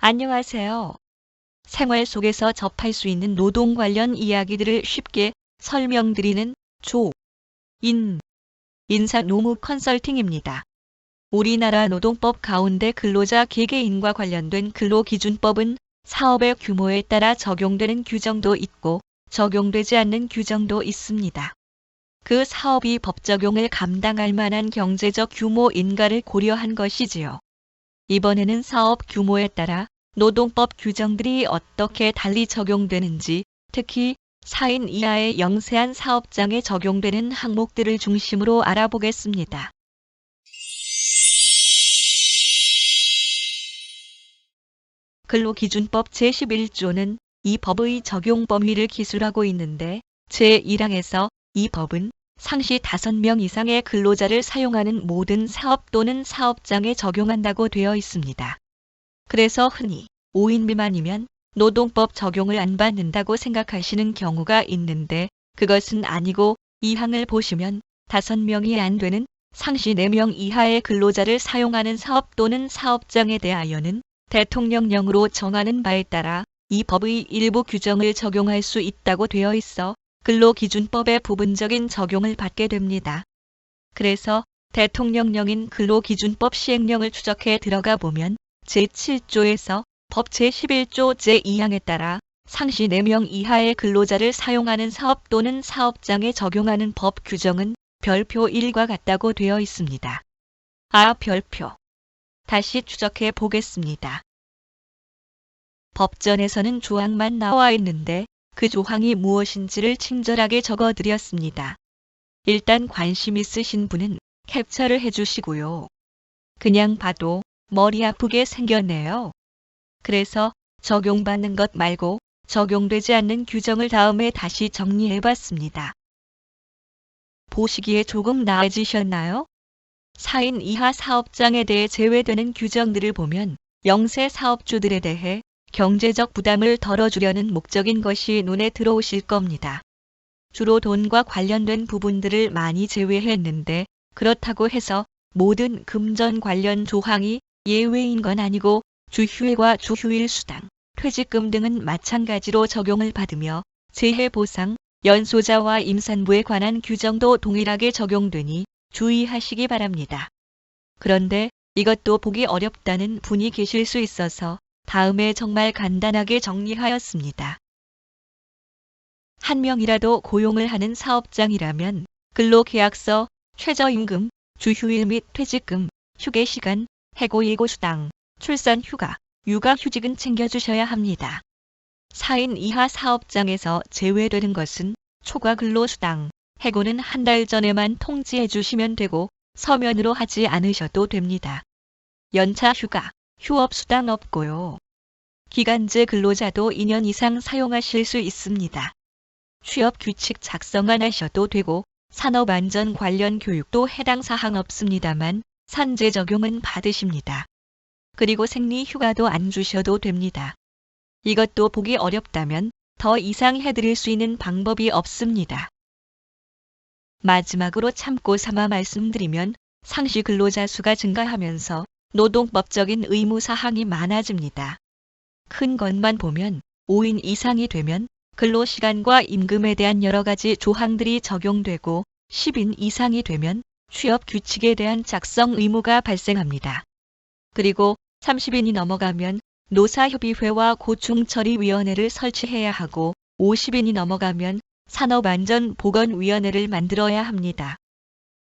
안녕하세요. 생활 속에서 접할 수 있는 노동 관련 이야기들을 쉽게 설명드리는 인사노무 컨설팅입니다. 우리나라 노동법 가운데 근로자 개개인과 관련된 근로기준법은 사업의 규모에 따라 적용되는 규정도 있고 적용되지 않는 규정도 있습니다. 그 사업이 법 적용을 감당할 만한 경제적 규모인가를 고려한 것이지요. 이번에는 사업 규모에 따라 노동법 규정들이 어떻게 달리 적용되는지, 특히 4인 이하의 영세한 사업장에 적용되는 항목들을 중심으로 알아보겠습니다. 근로기준법 제11조는 이 법의 적용 범위를 기술하고 있는데 제1항에서 이 법은 상시 5명 이상의 근로자를 사용하는 모든 사업 또는 사업장에 적용한다고 되어 있습니다. 그래서 흔히 5인 미만이면 노동법 적용을 안 받는다고 생각하시는 경우가 있는데 그것은 아니고 이 항을 보시면 5명이 안 되는 상시 4명 이하의 근로자를 사용하는 사업 또는 사업장에 대하여는 대통령령으로 정하는 바에 따라 이 법의 일부 규정을 적용할 수 있다고 되어 있어 근로기준법의 부분적인 적용을 받게 됩니다. 그래서 대통령령인 근로기준법 시행령을 추적해 들어가 보면 제7조에서 법 제11조 제2항에 따라 상시 4명 이하의 근로자를 사용하는 사업 또는 사업장에 적용하는 법 규정은 별표 1과 같다고 되어 있습니다. 별표. 다시 추적해 보겠습니다. 법전에서는 조항만 나와 있는데 그 조항이 무엇인지를 친절하게 적어드렸습니다. 일단 관심 있으신 분은 캡처를 해주시고요. 그냥 봐도 머리 아프게 생겼네요. 그래서 적용받는 것 말고 적용되지 않는 규정을 다음에 다시 정리해봤습니다. 보시기에 조금 나아지셨나요? 4인 이하 사업장에 대해 제외되는 규정들을 보면 영세 사업주들에 대해 경제적 부담을 덜어주려는 목적인 것이 눈에 들어오실 겁니다. 주로 돈과 관련된 부분들을 많이 제외했는데 그렇다고 해서 모든 금전 관련 조항이 예외인 건 아니고 주휴일과 주휴일 수당, 퇴직금 등은 마찬가지로 적용을 받으며 재해보상, 연소자와 임산부에 관한 규정도 동일하게 적용되니 주의하시기 바랍니다. 그런데 이것도 보기 어렵다는 분이 계실 수 있어서 다음에 정말 간단하게 정리하였습니다. 한 명이라도 고용을 하는 사업장이라면 근로계약서, 최저임금, 주휴일 및 퇴직금, 휴게시간, 해고예고수당, 출산휴가, 육아휴직은 챙겨주셔야 합니다. 4인 이하 사업장에서 제외되는 것은 초과 근로수당, 해고는 한 달 전에만 통지해 주시면 되고 서면으로 하지 않으셔도 됩니다. 연차 휴가, 휴업수당 없고요. 기간제 근로자도 2년 이상 사용하실 수 있습니다. 취업규칙 작성 안 하셔도 되고 산업안전 관련 교육도 해당 사항 없습니다만 산재 적용은 받으십니다. 그리고 생리휴가도 안 주셔도 됩니다. 이것도 보기 어렵다면 더 이상 해드릴 수 있는 방법이 없습니다. 마지막으로 참고 삼아 말씀드리면 상시 근로자 수가 증가하면서 노동법적인 의무사항이 많아집니다. 큰 것만 보면 5인 이상이 되면 근로시간과 임금에 대한 여러 가지 조항들이 적용되고 10인 이상이 되면 취업규칙에 대한 작성 의무가 발생합니다. 그리고 30인이 넘어가면 노사협의회와 고충처리위원회를 설치해야 하고 50인이 넘어가면 산업안전보건위원회를 만들어야 합니다.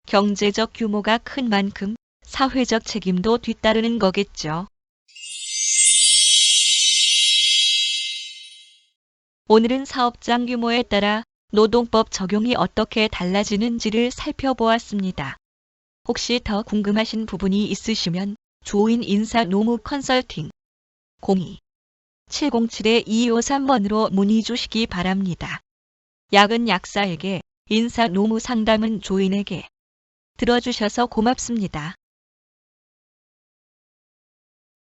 경제적 규모가 큰 만큼 사회적 책임도 뒤따르는 거겠죠. 오늘은 사업장 규모에 따라 노동법 적용이 어떻게 달라지는지를 살펴보았습니다. 혹시 더 궁금하신 부분이 있으시면 조인 인사노무 컨설팅 02-707-2253번으로 문의 주시기 바랍니다. 약은 약사에게, 인사노무 상담은 조인에게. 들어주셔서 고맙습니다.